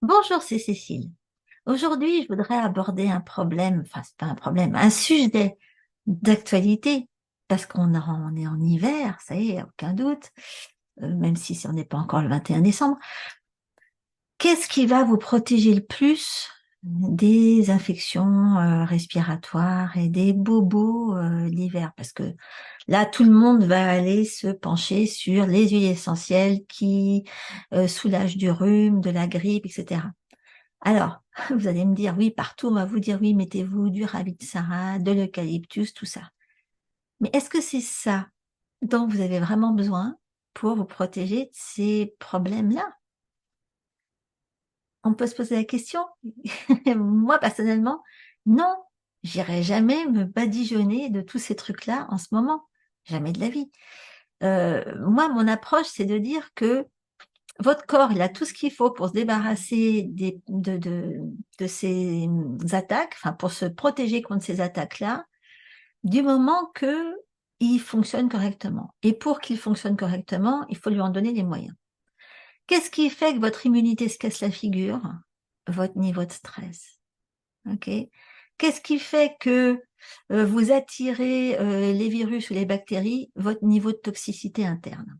Bonjour, c'est Cécile. Aujourd'hui, je voudrais aborder un problème, enfin, c'est pas un problème, un sujet d'actualité, parce on est en hiver, ça y est, aucun doute, même si on n'est pas encore le 21 décembre. Qu'est-ce qui va vous protéger le plus des infections respiratoires et des bobos l'hiver? Parce que là, tout le monde va aller se pencher sur les huiles essentielles qui soulagent du rhume, de la grippe, etc. Alors, vous allez me dire, oui, partout, on va vous dire, oui, mettez-vous du Ravitsara, de l'eucalyptus, tout ça. Mais est-ce que c'est ça dont vous avez vraiment besoin pour vous protéger de ces problèmes-là? On peut se poser la question. Moi, personnellement, non, j'irai jamais me badigeonner de tous ces trucs-là en ce moment. Jamais de la vie. Moi, mon approche, c'est de dire que votre corps, il a tout ce qu'il faut pour se débarrasser de ces attaques, enfin pour se protéger contre ces attaques-là, du moment que il fonctionne correctement. Et pour qu'il fonctionne correctement, il faut lui en donner les moyens. Qu'est-ce qui fait que votre immunité se casse la figure? Votre niveau de stress. Ok? Qu'est-ce qui fait que vous attirez les virus ou les bactéries? Votre niveau de toxicité interne.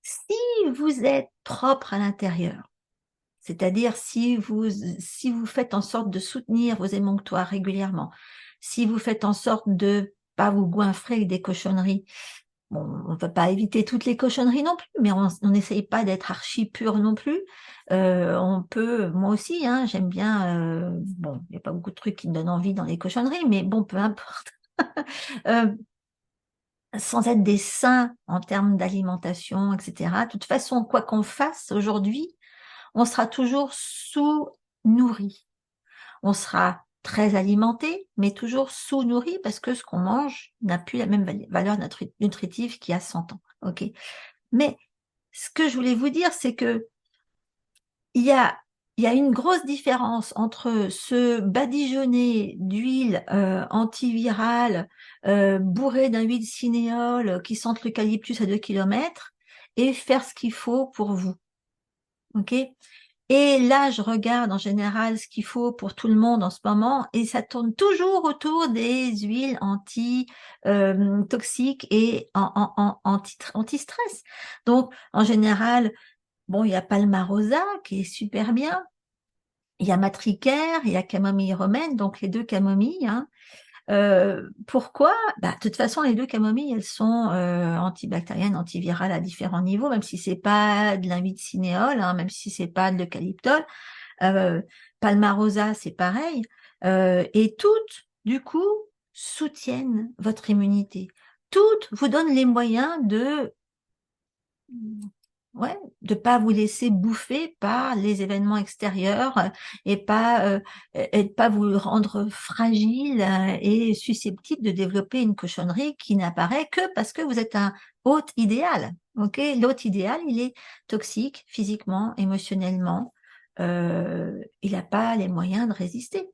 Si vous êtes propre à l'intérieur, c'est-à-dire si vous faites en sorte de soutenir vos émonctoires régulièrement, si vous faites en sorte de pas vous goinfrer avec des cochonneries, bon, on ne peut pas éviter toutes les cochonneries non plus, mais on n'essaye pas d'être archi pur non plus. On peut, moi aussi, hein, j'aime bien, bon, il n'y a pas beaucoup de trucs qui me donnent envie dans les cochonneries, mais bon, peu importe. Euh, Sans être des saints en termes d'alimentation, etc. De toute façon, quoi qu'on fasse aujourd'hui, on sera toujours sous-nourri. On sera très alimenté, mais toujours sous-nourri parce que ce qu'on mange n'a plus la même valeur nutritive qu'il y a 100 ans. Ok. Mais ce que je voulais vous dire, c'est que il y a, il y a une grosse différence entre se badigeonner d'huile antivirale bourrée d'un huile cinéole qui sente l'eucalyptus à 2 kilomètres et faire ce qu'il faut pour vous. Ok? Et là, je regarde en général ce qu'il faut pour tout le monde en ce moment, et ça tourne toujours autour des huiles toxiques et anti-stress. Donc, en général, bon, il y a Palmarosa qui est super bien, il y a Matricaire, il y a camomille romaine, donc les deux camomilles, hein. Pourquoi? Bah, de toute façon, les deux camomilles, elles sont antibactériennes, antivirales à différents niveaux, même si c'est pas de l'invicinéole, hein, même si c'est pas de l'eucalyptol. Euh, Palmarosa, c'est pareil. Et toutes, du coup, soutiennent votre immunité. Toutes vous donnent les moyens de, ouais, de pas vous laisser bouffer par les événements extérieurs et de pas vous rendre fragile et susceptible de développer une cochonnerie qui n'apparaît que parce que vous êtes un hôte idéal. Ok, l'hôte idéal, il est toxique physiquement, émotionnellement. Il n'a pas les moyens de résister.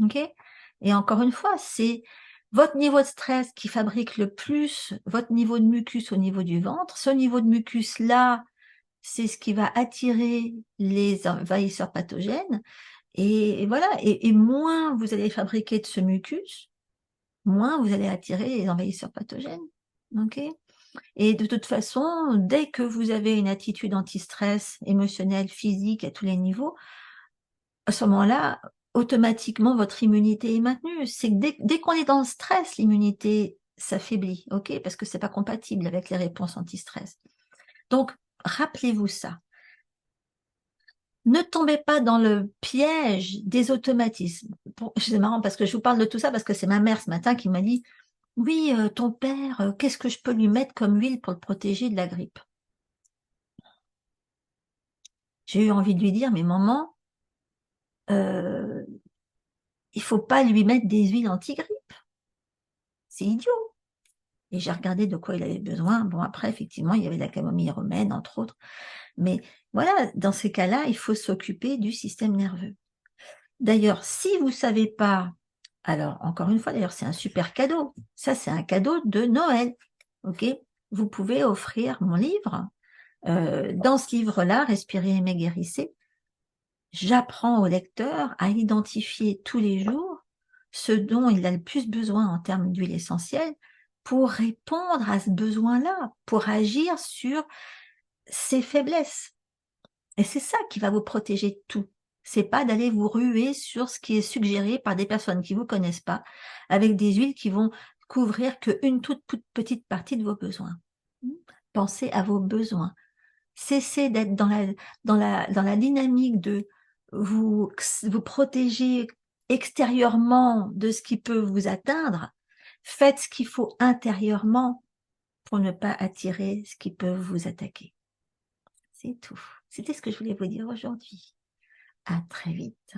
Ok, et encore une fois, c'est votre niveau de stress qui fabrique le plus votre niveau de mucus au niveau du ventre. Ce niveau de mucus là, c'est ce qui va attirer les envahisseurs pathogènes. Et voilà, et moins vous allez fabriquer de ce mucus, moins vous allez attirer les envahisseurs pathogènes. Ok? Et de toute façon, dès que vous avez une attitude anti-stress, émotionnelle, physique, à tous les niveaux, à ce moment-là, automatiquement, votre immunité est maintenue. C'est que dès qu'on est dans le stress, l'immunité s'affaiblit, ok? Parce que c'est pas compatible avec les réponses anti-stress. Donc, rappelez-vous ça. Ne tombez pas dans le piège des automatismes. C'est marrant parce que je vous parle de tout ça parce que c'est ma mère ce matin qui m'a dit, oui, ton père, qu'est-ce que je peux lui mettre comme huile pour le protéger de la grippe? J'ai eu envie de lui dire, mais maman, euh, il faut pas lui mettre des huiles anti-grippe. C'est idiot. Et j'ai regardé de quoi il avait besoin. Bon, après, effectivement, il y avait la camomille romaine, entre autres. Mais voilà, dans ces cas-là, il faut s'occuper du système nerveux. D'ailleurs, si vous savez pas, alors encore une fois, d'ailleurs, c'est un super cadeau. Ça, c'est un cadeau de Noël. Ok? Vous pouvez offrir mon livre. Dans ce livre-là, Respirer, aimer, guérissez, j'apprends au lecteur à identifier tous les jours ce dont il a le plus besoin en termes d'huile essentielle pour répondre à ce besoin-là, pour agir sur ses faiblesses. Et c'est ça qui va vous protéger de tout. C'est pas d'aller vous ruer sur ce qui est suggéré par des personnes qui vous connaissent pas, avec des huiles qui vont couvrir qu'une toute petite partie de vos besoins. Pensez à vos besoins. Cessez d'être dans la dynamique de vous protéger extérieurement de ce qui peut vous atteindre. Faites ce qu'il faut intérieurement pour ne pas attirer ce qui peut vous attaquer. C'est tout. C'était ce que je voulais vous dire aujourd'hui. À très vite.